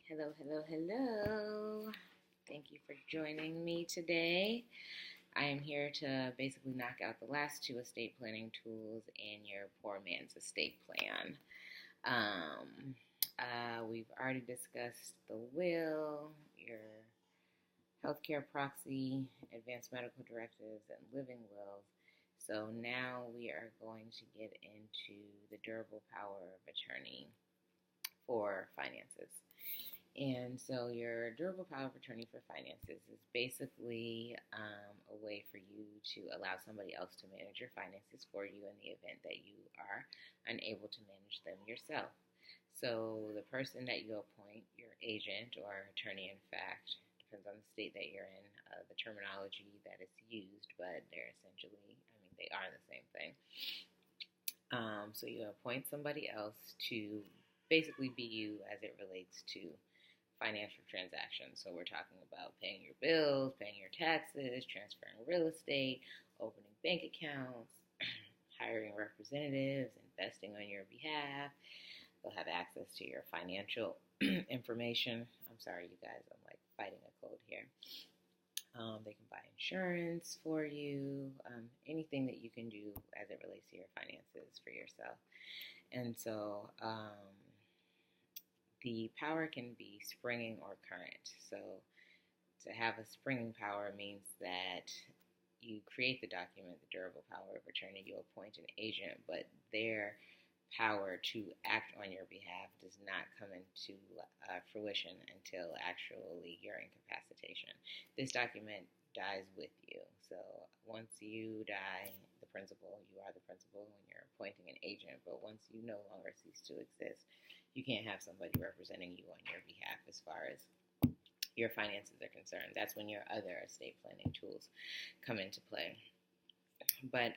Hello, hello, hello. Thank you for joining me today. I am here to basically knock out the last two estate planning tools in your poor man's estate plan. We've already discussed the will, your healthcare proxy, advanced medical directives, and living wills. So now we are going to get into the durable power of attorney for finances. And so your durable power of attorney for finances is basically a way for you to allow somebody else to manage your finances for you in the event that you are unable to manage them yourself. So the person that you appoint, your agent or attorney in fact, depends on the state that you're in, the terminology that is used, but they're essentially, they are the same thing. So you appoint somebody else to basically be you as it relates to financial transactions. So we're talking about paying your bills, paying your taxes, transferring real estate, opening bank accounts, hiring representatives, investing on your behalf. They'll have access to your financial information. I'm sorry, you guys, I'm like fighting a cold here. They can buy insurance for you, anything that you can do as it relates to your finances for yourself. And so the power can be springing or current. So to have a springing power means that you create the document, the durable power of attorney, you appoint an agent, but their power to act on your behalf does not come into fruition until actually your incapacitation. This document dies with you. So once you die, the principal, you are the principal when you're appointing an agent, but once you no longer cease to exist, you can't have somebody representing you on your behalf as far as your finances are concerned. That's when your other estate planning tools come into play. But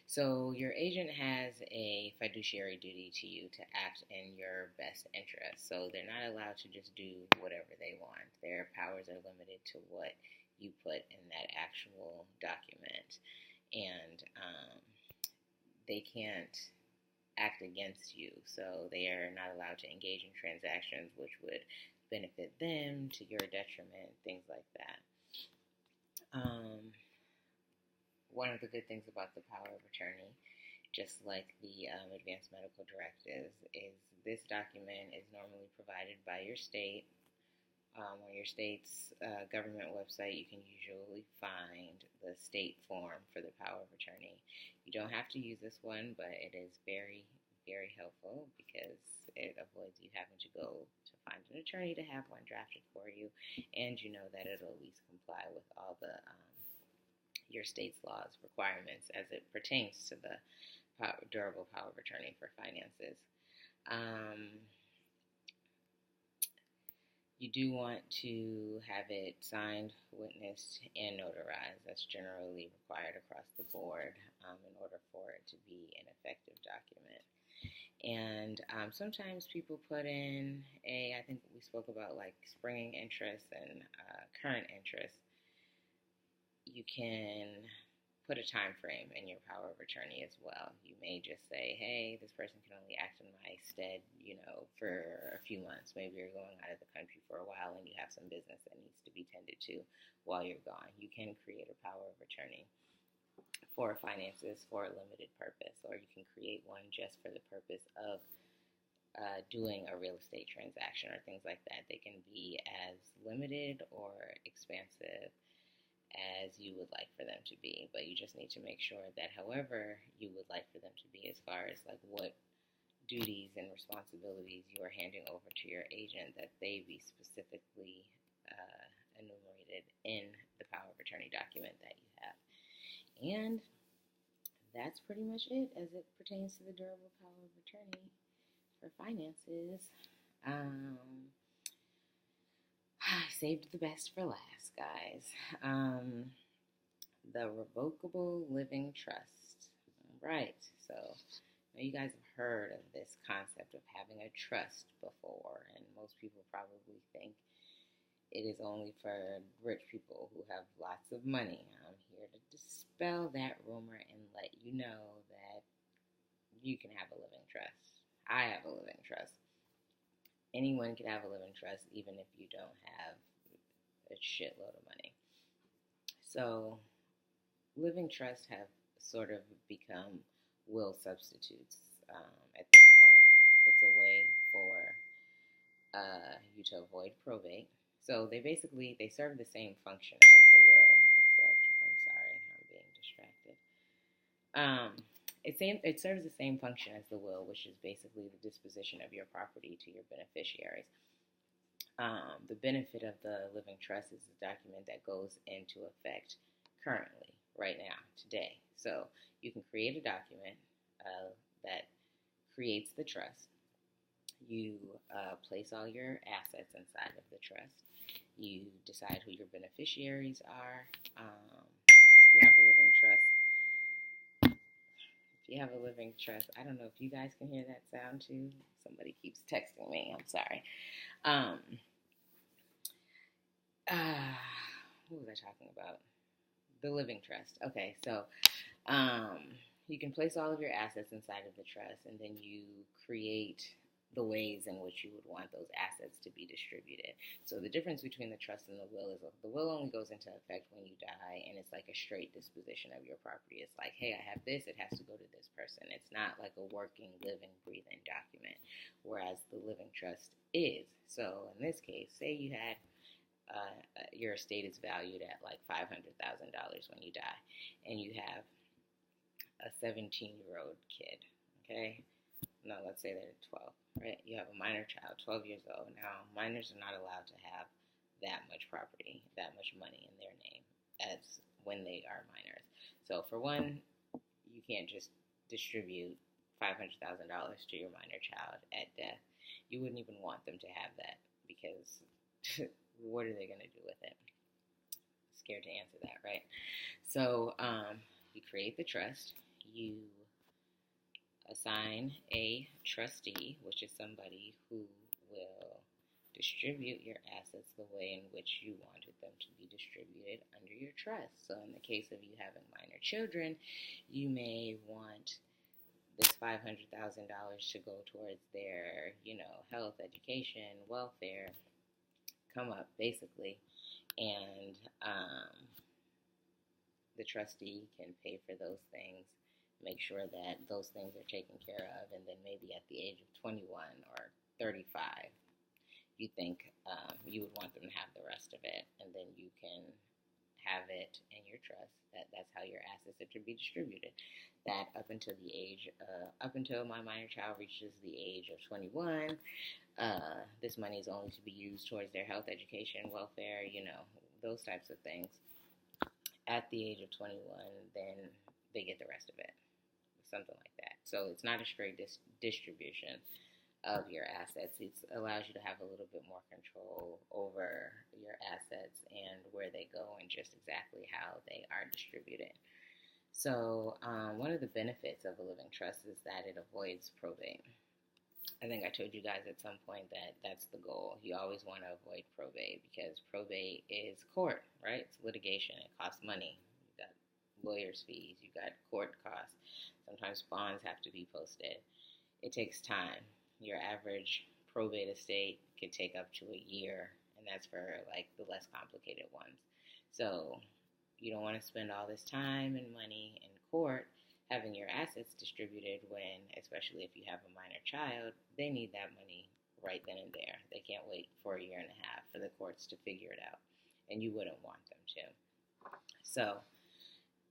so your agent has a fiduciary duty to you to act in your best interest. So they're not allowed to just do whatever they want. Their powers are limited to what you put in that actual document. And they can't act against you. So they are not allowed to engage in transactions which would benefit them to your detriment, things like that. One of the good things about the power of attorney, just like the advanced medical directives, is this document is normally provided by your state. On your state's government website, you can usually find the state form for the power of attorney. You don't have to use this one, but it is very, very helpful because it avoids you having to go to find an attorney to have one drafted for you, and you know that it'll at least comply with all the your state's laws requirements as it pertains to the durable power of attorney for finances. You do want to have it signed, witnessed, and notarized. That's generally required across the board in order for it to be an effective document. And sometimes people put in I think we spoke about like springing interest and current interest. You can put a time frame in your power of attorney as well. You may just say, hey, this person can only act in my stead, for a few months. Maybe you're going out of the country for a while and you have some business that needs to be tended to while you're gone. You can create a power of attorney for finances for a limited purpose, or you can create one just for the purpose of doing a real estate transaction or things like that. They can be as limited or expansive as you would like for them to be, but you just need to make sure that however you would like for them to be, as far as like what duties and responsibilities you are handing over to your agent, that they be specifically enumerated in the power of attorney document that you have. And that's pretty much it as it pertains to the durable power of attorney for finances. I saved the best for last, guys. The revocable living trust. Right. So you guys have heard of this concept of having a trust before, and most people probably think it is only for rich people who have lots of money. I'm here to dispel that rumor and let you know that you can have a living trust. I have a living trust. anyone can have a living trust, even if you don't have a shitload of money. So, living trusts have sort of become will substitutes at this point. It's a way for you to avoid probate. So they serve the same function as the will, except I'm sorry, I'm being distracted. Um, it serves the same function as the will, which is basically the disposition of your property to your beneficiaries. The benefit of the living trust is the document that goes into effect currently, right now, today. So you can create a document that creates the trust. You place all your assets inside of the trust. You decide who your beneficiaries are. If you have a living trust, I don't know if you guys can hear that sound too. Somebody keeps texting me. I'm sorry. Um, what was I talking about? The living trust. Okay, so you can place all of your assets inside of the trust, and then you create the ways in which you would want those assets to be distributed. So the difference between the trust and the will is the will only goes into effect when you die, and it's like a straight disposition of your property. It's like, hey, I have this, it has to go to this person. It's not like a working, living, breathing document, whereas the living trust is. So in this case, say you had your estate is valued at like $500,000 when you die, and you have a 17-year-old kid, okay? No, let's say they're 12, right? You have a minor child, 12 years old. Now, minors are not allowed to have that much property, that much money in their name as when they are minors. So, for one, you can't just distribute $500,000 to your minor child at death. You wouldn't even want them to have that because what are they going to do with it? Scared to answer that, right? So, you create the trust. You assign a trustee, which is somebody who will distribute your assets the way in which you wanted them to be distributed under your trust. So in the case of you having minor children, you may want this $500,000 to go towards their, health, education, welfare, come up basically, and the trustee can pay for those things, make sure that those things are taken care of, and then maybe at the age of 21 or 35, you think you would want them to have the rest of it, and then you can have it in your trust. That's how your assets are to be distributed. That up until my minor child reaches the age of 21, this money is only to be used towards their health, education, welfare, those types of things. At the age of 21, then they get the rest of it, something like that. So it's not a straight distribution of your assets. It allows you to have a little bit more control over your assets and where they go and just exactly how they are distributed. So one of the benefits of a living trust is that it avoids probate. I think I told you guys at some point that that's the goal. You always want to avoid probate because probate is court, right? It's litigation. It costs money. You got lawyers' fees. You got court costs. Sometimes bonds have to be posted. It takes time. Your average probate estate could take up to a year, and that's for like the less complicated ones. So you don't want to spend all this time and money in court having your assets distributed when, especially if you have a minor child, they need that money right then and there. They can't wait for a year and a half for the courts to figure it out, and you wouldn't want them to. So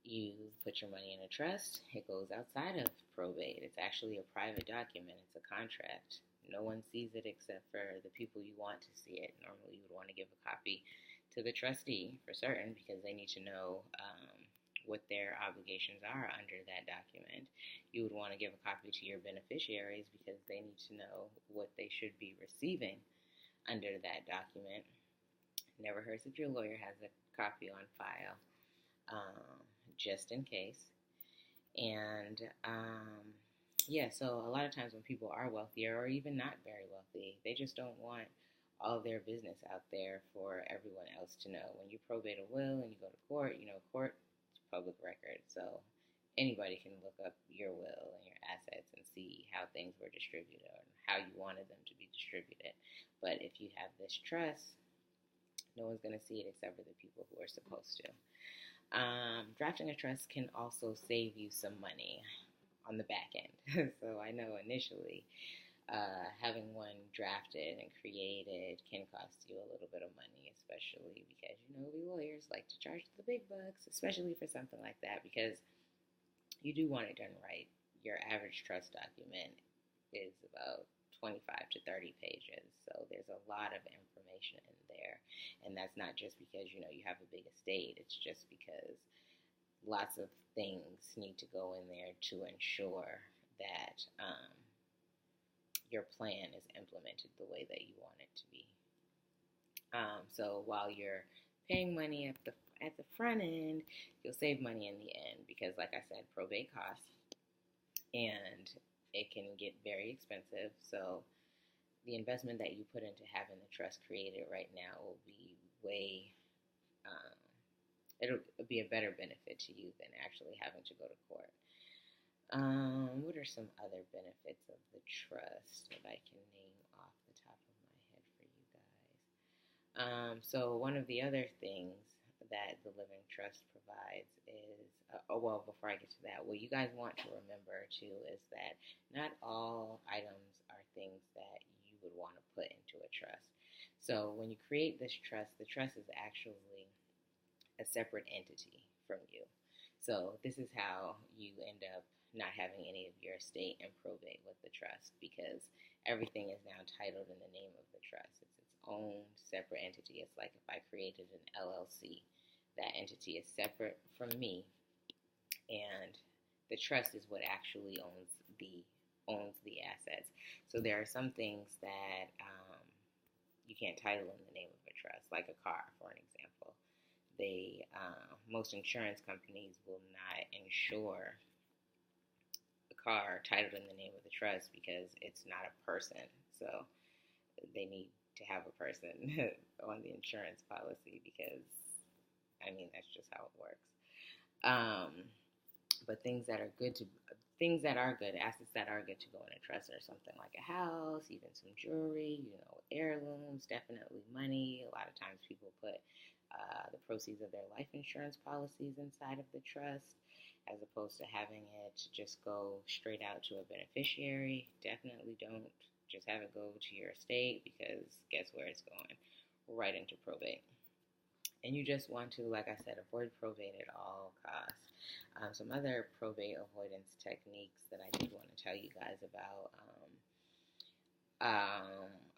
you put your money in a trust. It goes outside of probate. It's actually a private document. It's a contract. No one sees it except for the people you want to see it. Normally, you would want to give a copy to the trustee for certain because they need to know what their obligations are under that document. You would want to give a copy to your beneficiaries because they need to know what they should be receiving under that document. Never hurts if your lawyer has a copy on file, just in case. And so a lot of times when people are wealthier or even not very wealthy, they just don't want all their business out there for everyone else to know. When you probate a will and you go to court, court public record, so anybody can look up your will and your assets and see how things were distributed or how you wanted them to be distributed. But if you have this trust, no one's going to see it except for the people who are supposed to. Drafting a trust can also save you some money on the back end. So I know initially having one drafted and created can cost you a little bit of money, especially because we lawyers like to charge the big bucks, especially for something like that, because you do want it done right. Your average trust document is about 25 to 30 pages, so there's a lot of information in there, and that's not just because you have a big estate. It's just because lots of things need to go in there to ensure that your plan is implemented the way that you want it to be. So while you're paying money at the front end, you'll save money in the end because, like I said, probate costs and it can get very expensive. So the investment that you put into having the trust created right now will be it'll be a better benefit to you than actually having to go to court. What are some other benefits of the trust that I can name off the top of my head for you guys? So one of the other things that the living trust provides is, before I get to that, what you guys want to remember too is that not all items are things that you would want to put into a trust. So when you create this trust, the trust is actually a separate entity from you. So this is how you end up not having any of your estate in probate with the trust, because everything is now titled in the name of the trust. It's its own separate entity. It's like if I created an LLC, that entity is separate from me, and the trust is what actually owns the assets. So there are some things that you can't title in the name of a trust, like a car, for an example. Most insurance companies will not insure a car titled in the name of the trust because it's not a person. So they need to have a person on the insurance policy because, that's just how it works. But assets that are good to go in a trust are something like a house, even some jewelry, heirlooms, definitely money. A lot of times people put the proceeds of their life insurance policies inside of the trust, as opposed to having it just go straight out to a beneficiary. Definitely don't just have it go to your estate, because guess where it's going? Right into probate. And you just want to, like I said, avoid probate at all costs. Some other probate avoidance techniques that I did want to tell you guys about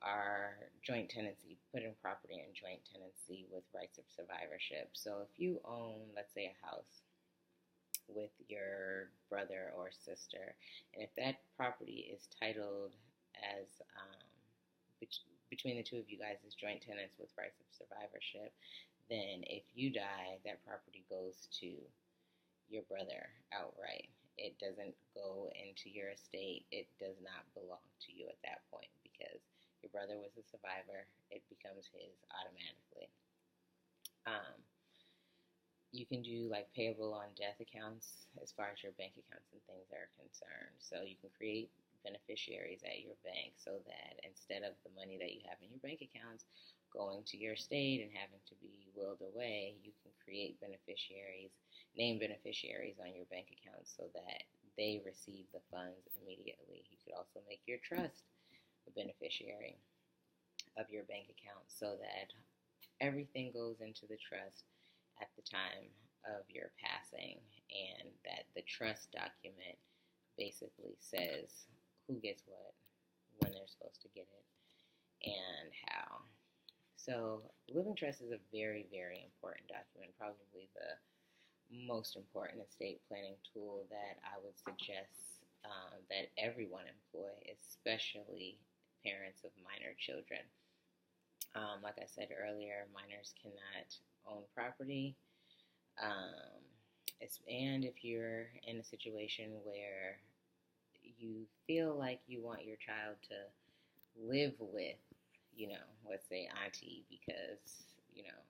are joint tenancy, putting property in joint tenancy with rights of survivorship. So if you own, let's say, a house with your brother or sister, and if that property is titled as between the two of you guys as joint tenants with rights of survivorship, then if you die, that property goes to your brother outright. It doesn't go into your estate. It does not belong to you at that point, because your brother was a survivor. It becomes his automatically. You can do like payable on death accounts as far as your bank accounts and things are concerned. So you can create beneficiaries at your bank so that instead of the money that you have in your bank accounts going to your estate and having to be willed away, you can create beneficiaries, name beneficiaries on your bank accounts so that they receive the funds immediately. You could also make your trust a beneficiary of your bank account so that everything goes into the trust at the time of your passing, and that the trust document basically says who gets what, when they're supposed to get it, and how. So living trust is a very, very important document, probably the most important estate planning tool that I would suggest that everyone employ, especially parents of minor children. Like I said earlier, minors cannot own property. And if you're in a situation where you feel like you want your child to live with, let's say auntie, because,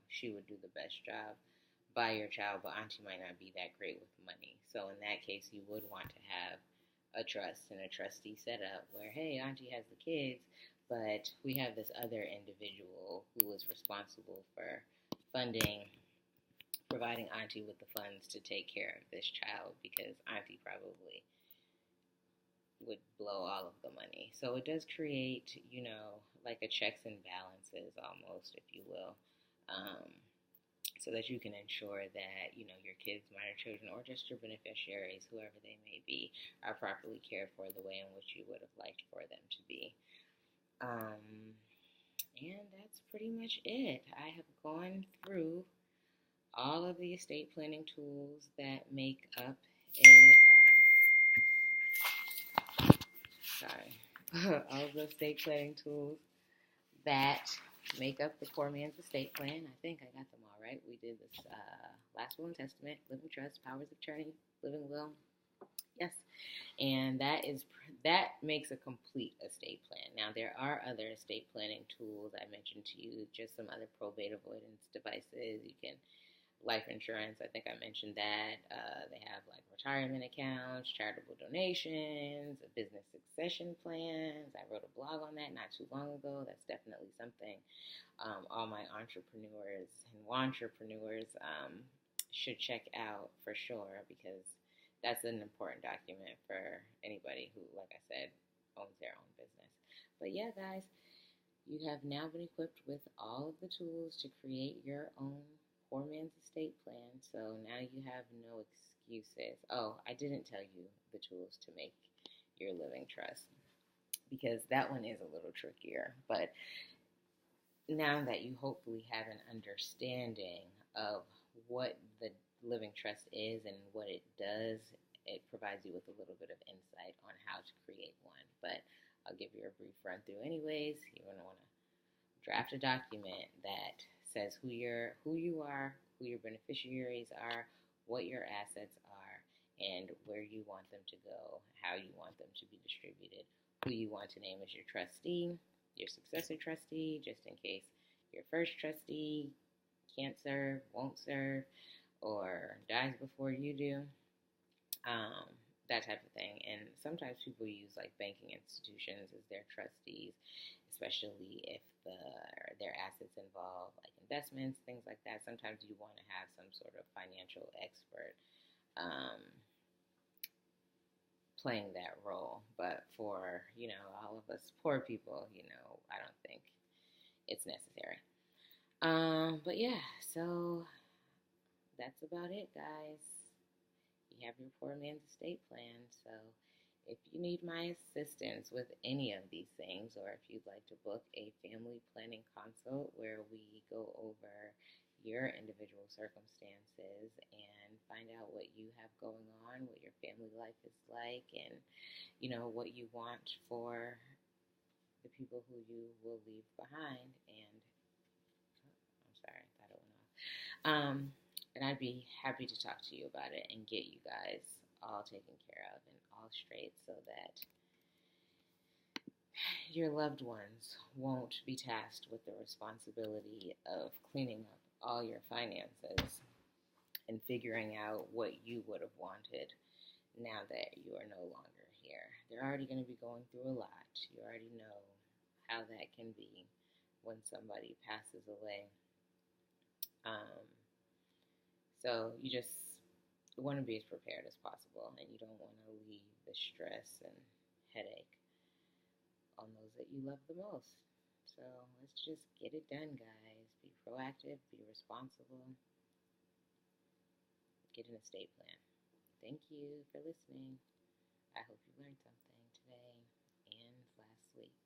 she would do the best job by your child, but auntie might not be that great with money. So in that case, you would want to have a trust and a trustee set up where, hey, auntie has the kids, But we have this other individual who is responsible for funding, providing Auntie with the funds to take care of this child because Auntie probably would blow all of the money. So it does create, like a checks and balances almost, if you will, so that you can ensure that, your kids, minor children, or just your beneficiaries, whoever they may be, are properly cared for the way in which you would have liked for them to be. And that's pretty much it. I have gone through all of the estate planning tools that make up all of the estate planning tools that make up the poor man's estate plan. I think I got them all right. We did this last will and testament, living trust, powers of attorney, living will. Yes, and that makes a complete estate plan. Now there are other estate planning tools I mentioned to you, just some other probate avoidance devices. You can life insurance. I think I mentioned that. They have like retirement accounts, charitable donations, business succession plans. I wrote a blog on that not too long ago. That's definitely something all my entrepreneurs and wantrepreneurs should check out for sure, because that's an important document for anybody who, like I said, owns their own business. But yeah, guys, you have now been equipped with all of the tools to create your own poor man's estate plan. So now you have no excuses. Oh, I didn't tell you the tools to make your living trust, because that one is a little trickier. But now that you hopefully have an understanding of what the living trust is and what it does, it provides you with a little bit of insight on how to create one. But I'll give you a brief run through anyways. You're going to want to draft a document that says who you are, who your beneficiaries are, what your assets are, and where you want them to go, how you want them to be distributed, who you want to name as your trustee, your successor trustee, just in case your first trustee can't serve, won't serve, or dies before you do, that type of thing. And sometimes people use like banking institutions as their trustees, especially if their assets involve like investments, things like that. Sometimes you want to have some sort of financial expert playing that role. But for, all of us poor people, I don't think it's necessary. But yeah, so that's about it, guys. You have your poor man's estate plan. So if you need my assistance with any of these things, or if you'd like to book a family planning consult where we go over your individual circumstances and find out what you have going on, what your family life is like, and, what you want for the people who you will leave behind. And I'm sorry, I thought it went off. And I'd be happy to talk to you about it and get you guys all taken care of and all straight, so that your loved ones won't be tasked with the responsibility of cleaning up all your finances and figuring out what you would have wanted now that you are no longer here. They're already going to be going through a lot. You already know how that can be when somebody passes away. So you just want to be as prepared as possible, and you don't want to leave the stress and headache on those that you love the most. So let's just get it done, guys. Be proactive, be responsible, get an estate plan. Thank you for listening. I hope you learned something today and last week.